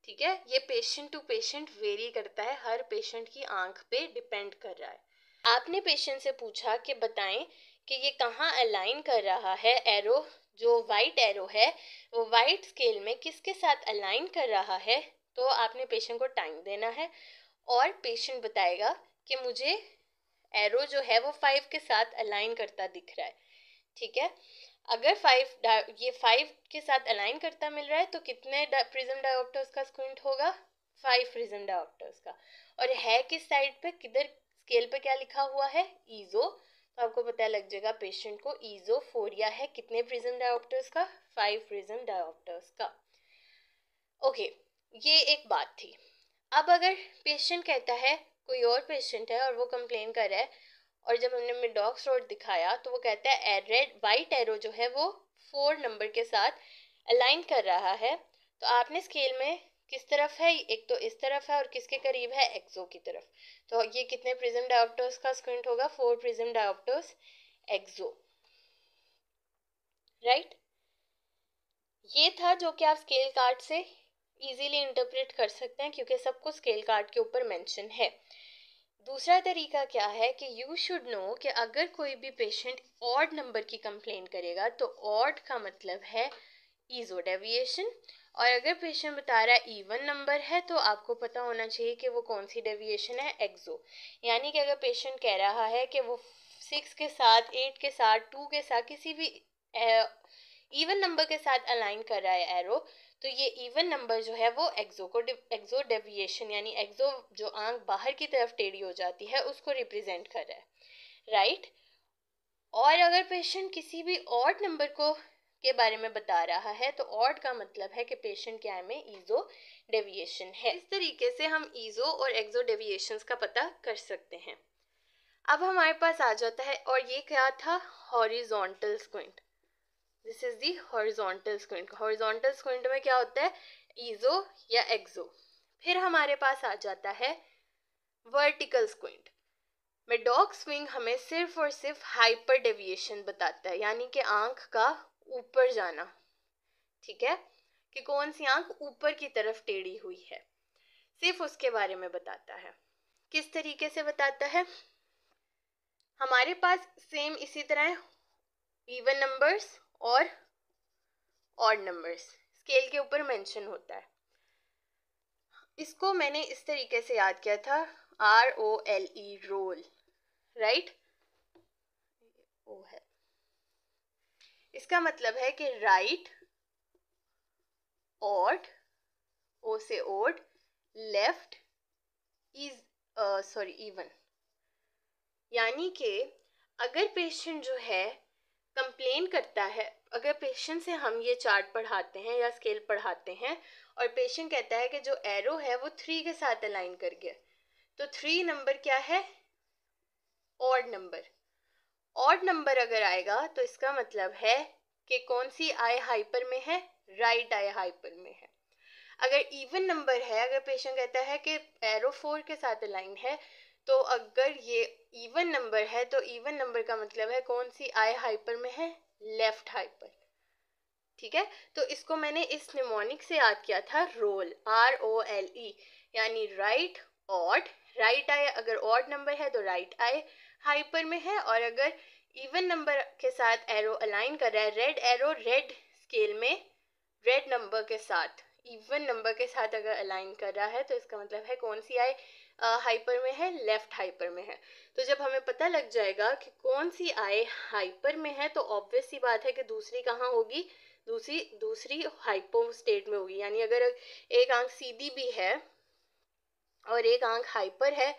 S1: ठीक है, ये पेशेंट टू पेशेंट वेरी करता है, हर पेशेंट की आंख पे डिपेंड कर रहा है। आपने पेशेंट से पूछा कि बताएं कि ये कहाँ अलाइन कर रहा है, एरो जो वाइट एरो है वो वाइट स्केल में किसके साथ अलाइन कर रहा है, तो आपने पेशेंट को टाइम देना है और पेशेंट बताएगा कि मुझे एरो जो है वो 5 के साथ अलाइन करता दिख रहा है। ठीक है, अगर ये 5 के साथ अलाइन करता मिल रहा है तो कितने प्रिज्म डायोप्टर्स का स्क्विंट होगा, 5 प्रिज्म डायोप्टर्स का। और है किस साइड पे, किधर स्केल पे क्या लिखा हुआ है, ईजो, तो आपको पता लग जाएगा पेशेंट को ईजोफोरिया है कितने प्रिज्म डायोप्टर्स का, 5 प्रिज्म डायोप्टर्स का। ओके, ये एक बात थी। अब अगर पेशेंट कहता है, कोई और पेशेंट है और वो कंप्लेन कर रहा है, और जब हमने मिडॉक्स रोड दिखाया तो वो कहता है रेड वाइट एरो जो है वो 4 नंबर के साथ अलाइन कर रहा है, तो आपने स्केल में किस तरफ है, एक तो इस तरफ है और किसके करीब है, एक्सो की तरफ, तो ये कितने प्रिज्म डायोप्टर्स का स्क्विंट होगा, 4 प्रिज्म डायोप्टर्स एक्सो, राइट। ये था जो कि आप स्केल कार्ड से इजीली इंटरप्रेट कर सकते हैं क्योंकि सब कुछ स्केल कार्ड के ऊपर मेंशन है। दूसरा तरीका क्या है कि यू शुड नो कि अगर कोई भी पेशेंट ऑड नंबर की कंप्लेन करेगा तो ऑड का मतलब है ईजो डेविएशन, और अगर पेशेंट बता रहा है इवन नंबर है तो आपको पता होना चाहिए कि वो कौन सी डेविएशन है, एक्सो। यानी कि अगर पेशेंट कह रहा है कि वो 6 के साथ, 8 के साथ, 2 के साथ, किसी भी इवन नंबर के साथ अलाइन कर रहा है एरो, तो ये इवन नंबर जो है वो एक्सो डेविएशन यानी एक्सो जो आंख बाहर की तरफ टेढ़ी हो जाती है उसको रिप्रेजेंट कर रहा है, राइट। और अगर पेशेंट किसी भी ऑड नंबर को के बारे में बता रहा है तो ऑड का मतलब है कि पेशेंट के आई में ईजो डेविएशन है। इस तरीके से हम ईजो और एक्सो डेविएशंस का पता कर सकते हैं। अब हमारे पास आ जाता है, और ये क्या था, horizontal squint. This is the horizontal squint. Horizontal squint में क्या होता है, ईजो या एक्सो। फिर हमारे पास आ जाता है वर्टिकल स्क्विंट। मेडॉक स्विंग हमें सिर्फ और सिर्फ हाइपर डेविएशन बताता है, यानी कि आंख का ऊपर जाना, ठीक है, कि कौन सी आंख ऊपर की तरफ टेढ़ी हुई है, सिर्फ उसके बारे में बताता है। किस तरीके से बताता है, हमारे पास सेम इसी तरह इवन नंबर्स और ऑड नंबर्स स्केल के ऊपर मेंशन होता है। इसको मैंने इस तरीके से याद किया था, ROLE, रोल, राइट, ओ है। इसका मतलब है कि राइट, ऑड, ओ से odd, left, is sorry even. यानी कि अगर पेशेंट जो है कंप्लेन करता है, अगर पेशेंट से हम ये चार्ट पढ़ाते हैं या स्केल पढ़ाते हैं और पेशेंट कहता है कि जो एरो है वो 3 के साथ अलाइन कर गया, तो 3 नंबर क्या है, ऑड नंबर। ऑड नंबर अगर आएगा तो इसका मतलब है कि कौन सी आई हाइपर में है, राइट आई हाइपर में है। अगर इवन नंबर है, अगर पेशेंट कहता है कि एरो 4 के साथ अलाइन है, तो अगर ये इवन नंबर है तो इवन नंबर का मतलब है कौन सी आई हाइपर में है, लेफ्ट हाइपर, ठीक है। तो इसको मैंने इस निमोनिक से याद किया था, रोल, ROLE, यानी राइट ऑड, राइट आई अगर ऑड नंबर है तो राइट आई हाइपर में है, और अगर इवन नंबर के साथ एरो अलाइन कर रहा है, रेड एरो रेड स्केल में रेड नंबर के साथ, इवन नंबर के साथ अगर अलाइन कर रहा है, तो इसका मतलब है कौन सी आई हाइपर में है, लेफ्ट हाइपर में है। तो जब हमें पता लग जाएगा कि कौन सी आई हाइपर में है, तो ऑब्वियस सी बात है कि दूसरी कहाँ होगी, दूसरी हाइपो स्टेट में होगी। यानी अगर एक आंख सीधी भी है और एक आंख हाइपर है,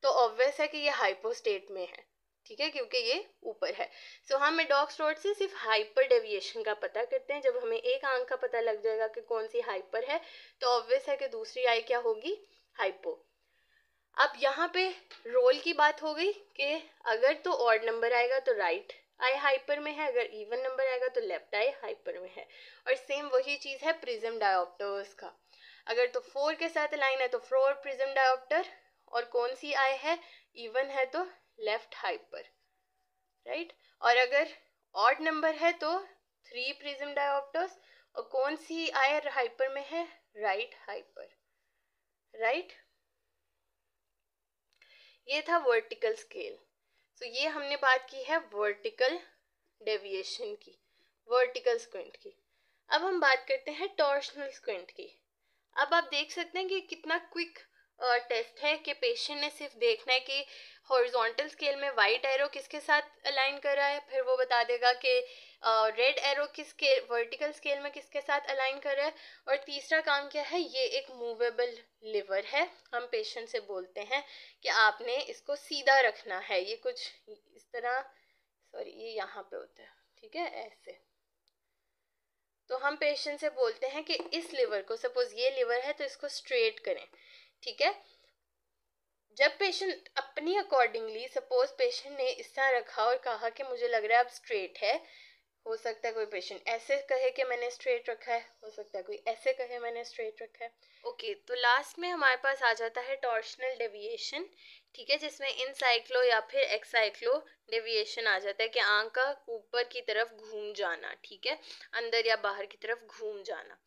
S1: तो ऑब्वियस है कि ये हाइपो स्टेट में है, ठीक है, क्योंकि ये ऊपर है। सो हम मेडॉक्स रोड से सिर्फ हाइपर डेविएशन का पता करते हैं। जब हमें एक आंख का पता लग जाएगा कि कौन सी हाइपर है, तो ऑब्वियस है कि दूसरी आई क्या होगी, हाइपो। अब यहाँ पे रोल की बात हो गई कि अगर तो ऑड नंबर आएगा तो राइट आई हाइपर में है, अगर इवन नंबर आएगा तो लेफ्ट आई हाइपर में है। और सेम वही चीज है प्रिज्म डायोप्टर्स का, अगर तो 4 के साथ लाइन है तो 4 प्रिज्म डायोप्टर, और कौन सी आई है, इवन है तो लेफ्ट हाइपर, राइट। और अगर ऑड नंबर है तो 3 प्रिज्म डायोप्टर्स, और कौन सी आई हाइपर में है, राइट हाइपर, राइट। ये था वर्टिकल स्केल। सो ये हमने बात की है वर्टिकल डेविएशन की, वर्टिकल स्क्विंट की। अब हम बात करते हैं टॉर्शनल स्क्विंट की। अब आप देख सकते हैं कि कितना क्विक टेस्ट है कि पेशेंट ने सिर्फ देखना है कि हॉरिजॉन्टल स्केल में वाइट एरो किसके साथ अलाइन कर रहा है, फिर वो बता देगा कि रेड एरो किस स्केल वर्टिकल स्केल में किसके साथ अलाइन कर रहा है। और तीसरा काम क्या है, ये एक मूवेबल लिवर है। हम पेशेंट से बोलते हैं कि आपने इसको सीधा रखना है, ये कुछ इस तरह, सॉरी ये यहाँ पे होता है, ठीक है, ऐसे। तो हम पेशेंट से बोलते हैं कि इस लिवर को, सपोज ये लिवर है तो इसको स्ट्रेट करें, ठीक है। जब पेशेंट अपनी अकॉर्डिंगली, सपोज पेशेंट ने इस तरह रखा और कहा कि मुझे लग रहा है अब स्ट्रेट है, हो सकता है कोई पेशेंट ऐसे कहे कि मैंने स्ट्रेट रखा है, हो सकता है कोई ऐसे कहे मैंने स्ट्रेट रखा है। ओके, तो लास्ट में हमारे पास आ जाता है टॉर्शनल डेविएशन, ठीक है, जिसमें इनसाइक्लो या फिर एक्साइक्लो डेविएशन आ जाता है कि आंख का ऊपर की तरफ घूम जाना, ठीक है, अंदर या बाहर की तरफ घूम जाना।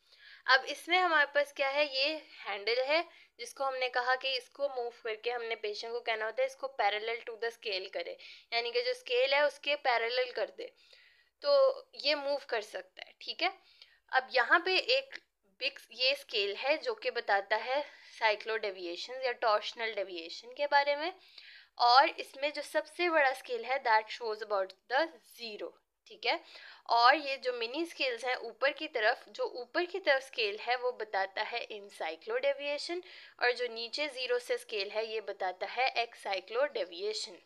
S1: अब इसमें हमारे पास क्या है, ये हैंडल है जिसको हमने कहा कि इसको मूव करके हमने पेशेंट को कहना होता है इसको पैरेलल टू द स्केल करे, यानी कि जो स्केल है उसके पैरेलल कर दे, तो ये मूव कर सकता है, ठीक है। अब यहाँ पे एक बिग ये स्केल है जो कि बताता है साइक्लो डेविएशन या टॉर्शनल डेविएशन के बारे में, और इसमें जो सबसे बड़ा स्केल है that shows about the zero, ठीक है। और ये जो मिनी स्केल्स हैं ऊपर की तरफ, जो ऊपर की तरफ स्केल है वो बताता है इनसाइक्लो डेविएशन, और जो नीचे जीरो से स्केल है ये बताता है एक्साइक्लो डेविएशन,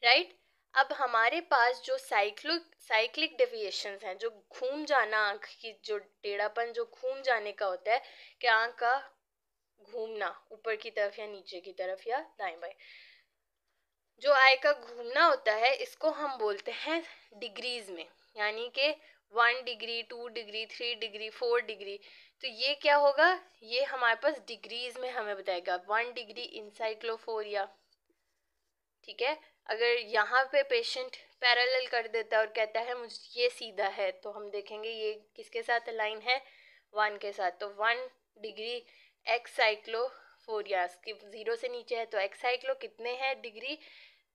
S1: राइट। अब हमारे पास जो साइक्लिक डेविएशंस हैं, जो घूम जाना, आंख की जो टेढ़ापन जो घूम जाने का होता है, कि आंख का घूमना ऊपर की तरफ या नीचे की तरफ या दाएं बाएं, जो आई का घूमना होता है, इसको हम बोलते हैं डिग्रीज में, यानी कि 1 डिग्री, 2 डिग्री, 3 डिग्री, 4 डिग्री। तो ये क्या होगा, ये हमारे पास डिग्रीज में हमें बताएगा। 1 डिग्री इंसाइक्लोफोरिया, ठीक है। अगर यहाँ पे पेशेंट पैरेलल कर देता है और कहता है मुझे ये सीधा है, तो हम देखेंगे ये किसके साथ अलाइन है, 1 के साथ। तो 1 डिग्री एक्साइक्लोफोरिया की 0 से नीचे है, तो एक्साइक्लो कितने हैं डिग्री,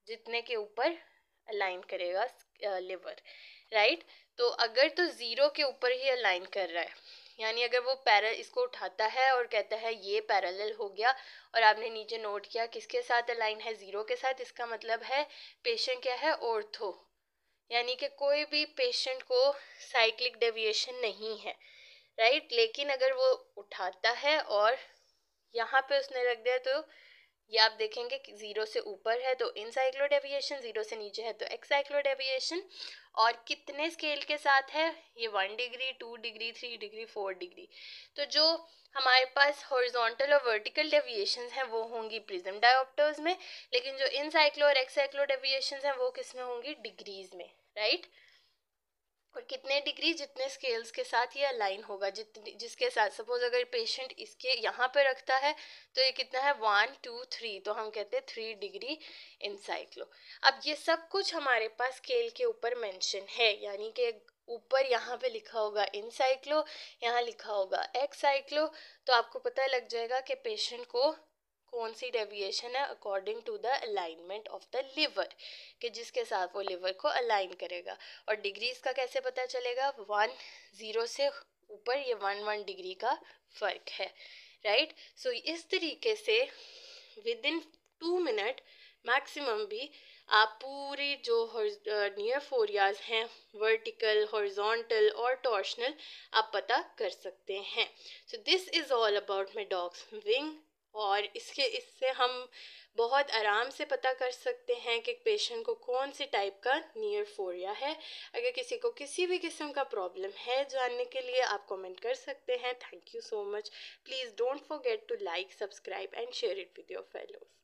S1: जितने के ऊपर अलाइन करेगा लिवर, राइट। तो अगर तो 0 के ऊपर ही अलाइन कर रहा है, यानी अगर वो इसको उठाता है और कहता है ये पैरेलल हो गया, और आपने नीचे नोट किया किसके साथ अलाइन है, 0 के साथ, इसका मतलब है पेशेंट क्या है, ऑर्थो, यानी कि कोई भी पेशेंट को साइक्लिक डेविएशन नहीं है, राइट। लेकिन अगर वो उठाता है और यहाँ पे उसने रख दिया, तो ये आप देखेंगे कि 0 से ऊपर है तो इनसाइक्लो डेविएशन, 0 से नीचे है तो एक्साइक्लो डेविएशन। और कितने स्केल के साथ है, ये 1 डिग्री, 2 डिग्री, 3 डिग्री, 4 डिग्री। तो जो हमारे पास हॉरिजॉन्टल और वर्टिकल डेविएशंस हैं वो होंगी प्रिज्म डायोप्टर्स में, लेकिन जो इनसाइक्लो और एक्साइक्लो डेविएशंस हैं वो किस में होंगी, डिग्रीज में, राइट। और कितने डिग्री, जितने स्केल्स के साथ ये अलाइन होगा, जितने जिसके साथ, सपोज अगर पेशेंट इसके यहाँ पे रखता है तो ये कितना है, 1 2 3, तो हम कहते हैं 3 डिग्री इनसाइक्लो। अब ये सब कुछ हमारे पास स्केल के ऊपर मेंशन है, यानी कि ऊपर यहाँ पे लिखा होगा इनसाइक्लो, यहाँ लिखा होगा एक्साइक्लो, तो आपको पता लग जाएगा कि पेशेंट को कौन सी डेविएशन है according to the alignment of the liver, कि जिसके साथ वो लिवर को अलाइन करेगा। और डिग्रीज का कैसे पता चलेगा, 1 0 से ऊपर ये 1 डिग्री का फर्क है, राइट। सो इस तरीके से विद इन 2 मिनट मैक्सिमम भी आप पूरी जो नियर फोरियाज हैं, वर्टिकल, हॉरिजॉन्टल और टॉर्शनल, आप पता कर सकते हैं। So this is all about my dogs wing. और इससे हम बहुत आराम से पता कर सकते हैं कि पेशेंट को कौन सी टाइप का नियर फोरिया है। अगर किसी को किसी भी किस्म का प्रॉब्लम है जानने के लिए आप कमेंट कर सकते हैं। Thank you so much. Please don't forget to like, subscribe and share it with your fellows.